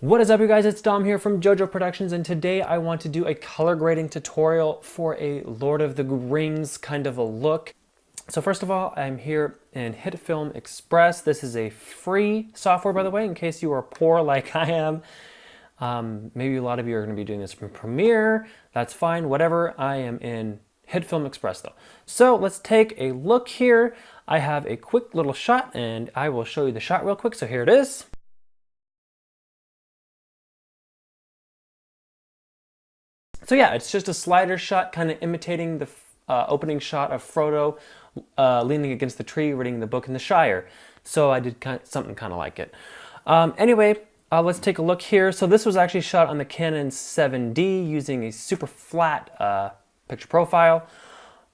What is up, you guys? It's Dom here from JoJo Productions, and today I want to do a color grading tutorial for a Lord of the Rings kind of a look. So first of all, I'm here in HitFilm Express. This is a free software, by the way, in case you are poor like I am. Maybe a lot of you are going to be doing this from Premiere. That's fine, whatever. I am in HitFilm Express though. So let's take a look here. I have a quick little shot and I will show you the shot real quick. So here it is. So yeah, it's just a slider shot kind of imitating the opening shot of Frodo leaning against the tree reading the book in the Shire. So I did something kind of like it. Anyway, let's take a look here. So this was actually shot on the Canon 7D using a super flat picture profile.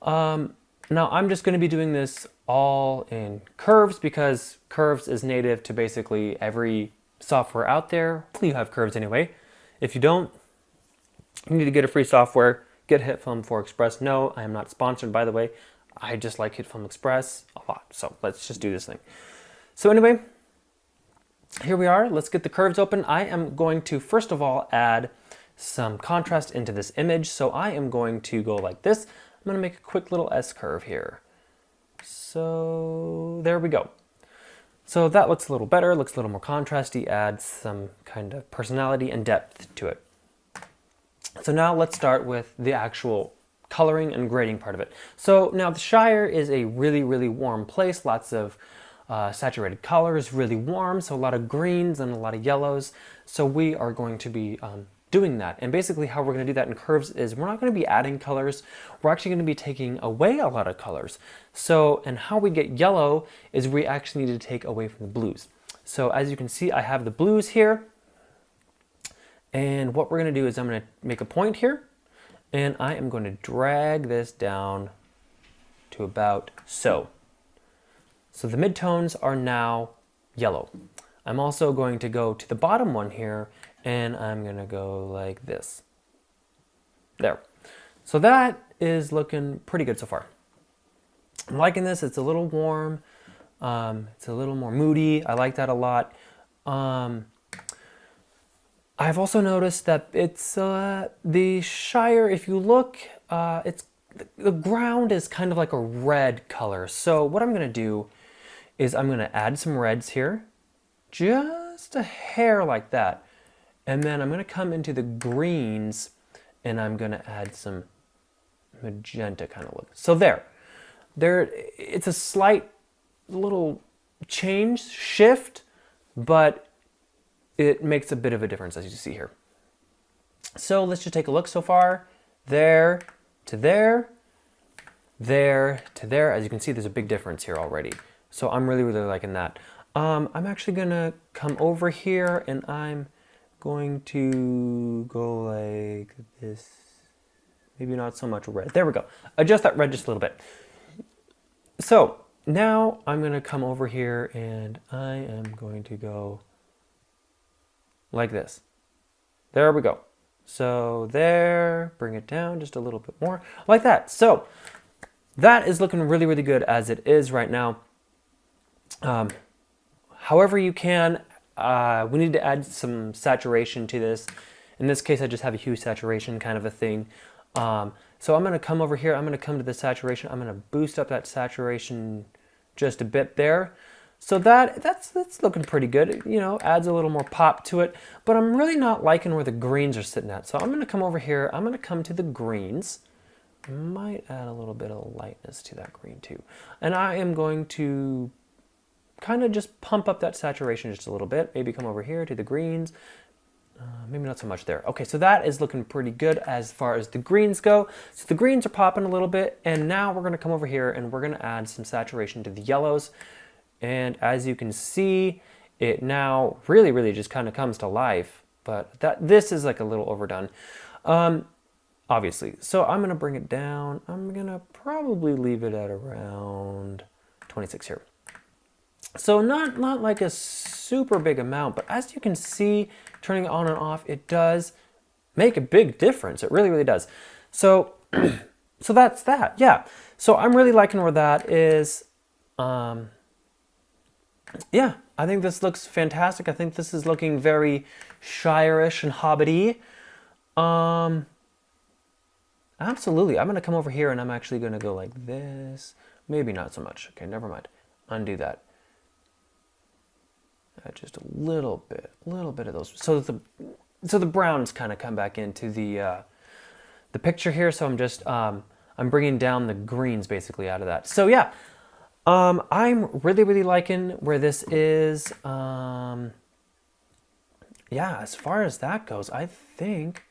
Now I'm just going to be doing this all in curves because curves is native to basically every software out there. You have curves anyway. If you don't, you need to get a free software. Get HitFilm for Express. No, I am not sponsored, by the way. I just like HitFilm Express a lot. So let's just do this thing. So anyway, here we are. Let's get the curves open. I am going to, first of all, add some contrast into this image. So I am going to go like this. I'm going to make a quick little S curve here. So there we go. So that looks a little better, looks a little more contrasty, adds some kind of personality and depth to it. So now let's start with the actual coloring and grading part of it. So now the Shire is a really, really warm place, lots of saturated colors, really warm, so a lot of greens and a lot of yellows. So we are going to be doing that. And basically how we're going to do that in curves is we're not going to be adding colors, we're actually going to be taking away a lot of colors. So, and how we get yellow is we actually need to take away from the blues. So as you can see, I have the blues here. And what we're going to do is I'm going to make a point here, and I am going to drag this down to about so. So the midtones are now yellow. I'm also going to go to the bottom one here, and I'm going to go like this. There. So that is looking pretty good so far. I'm liking this. It's a little warm. It's a little more moody. I like that a lot. I've also noticed that it's the Shire, if you look, the ground is kind of like a red color. So what I'm going to do is I'm going to add some reds here, just a hair like that. And then I'm going to come into the greens and I'm going to add some magenta kind of look. So there, it's a slight little shift, but it makes a bit of a difference, as you see here. So let's just take a look so far. There to there, there to there. As you can see, there's a big difference here already. So I'm really, really liking that. I'm actually gonna come over here and I'm going to go like this. Maybe not so much red. There we go. Adjust that red just a little bit. So now I'm gonna come over here and I am going to go like this. There we go. So there, bring it down just a little bit more, like that. So that is looking really, really good as it is right now. However you can, we need to add some saturation to this. In this case, I just have a hue saturation kind of a thing. So I'm gonna come over here, I'm gonna come to the saturation, I'm gonna boost up that saturation just a bit there. So that's looking pretty good, you know, adds a little more pop to it, but I'm really not liking where the greens are sitting at. So I'm gonna come over here, I'm gonna come to the greens. I might add a little bit of lightness to that green too. And I am going to kind of just pump up that saturation just a little bit. Maybe come over here to the greens. Maybe not so much there. Okay, so that is looking pretty good as far as the greens go. So the greens are popping a little bit, and now we're gonna come over here and we're gonna add some saturation to the yellows. And as you can see, it now really, really just kind of comes to life. But this is like a little overdone, obviously. So I'm going to bring it down. I'm going to probably leave it at around 26 here. So not like a super big amount, but as you can see, turning it on and off, it does make a big difference. It really, really does. So, so that's that. Yeah. So I'm really liking where that is. Yeah, I think this looks fantastic. I think this is looking very Shire-ish and Hobbity. Absolutely. I'm going to come over here and I'm actually going to go like this. Maybe not so much. Okay, never mind. Undo that. Just a little bit of those. So the browns kind of come back into the picture here. So I'm just I'm bringing down the greens basically out of that. So yeah, I'm really liking where this is. Yeah, as far as that goes, I think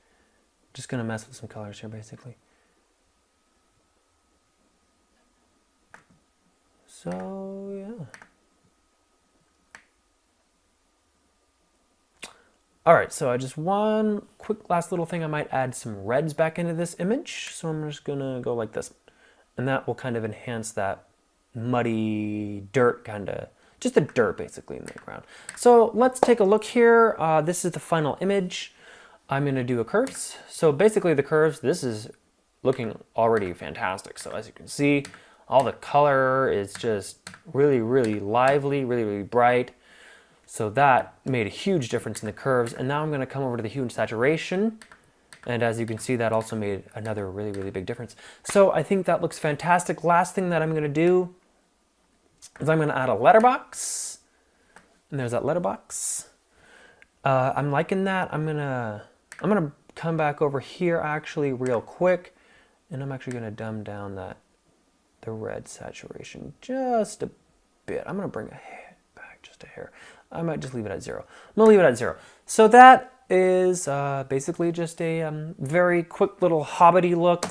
just gonna mess with some colors here basically. So yeah. All right, so I just one quick last little thing. I might add some reds back into this image. So I'm just gonna go like this. And that will kind of enhance that muddy dirt kind of, just the dirt basically in the ground. So let's take a look here. This is the final image. I'm gonna do a curves. So basically the curves, this is looking already fantastic. So as you can see, all the color is just really lively, really bright. So that made a huge difference in the curves. And now I'm going to come over to the hue and saturation. And as you can see, that also made another really big difference. So I think that looks fantastic. Last thing that I'm going to do is I'm going to add a letterbox. And there's that letterbox. I'm liking that. I'm gonna come back over here actually real quick. And I'm actually going to dumb down the red saturation just a bit. I'm going to bring a hair back, just a hair. I might just leave it at 0. I'm gonna leave it at 0. So that is basically just a very quick little hobbity look.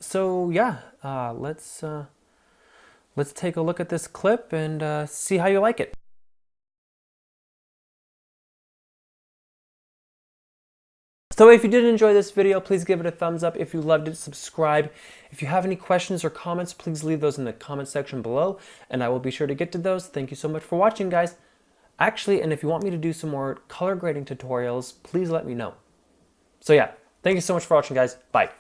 So yeah, let's take a look at this clip and see how you like it. So if you did enjoy this video, please give it a thumbs up. If you loved it, subscribe. If you have any questions or comments, please leave those in the comment section below, and I will be sure to get to those. Thank you so much for watching, guys. Actually, and if you want me to do some more color grading tutorials, please let me know. So yeah, thank you so much for watching, guys. Bye.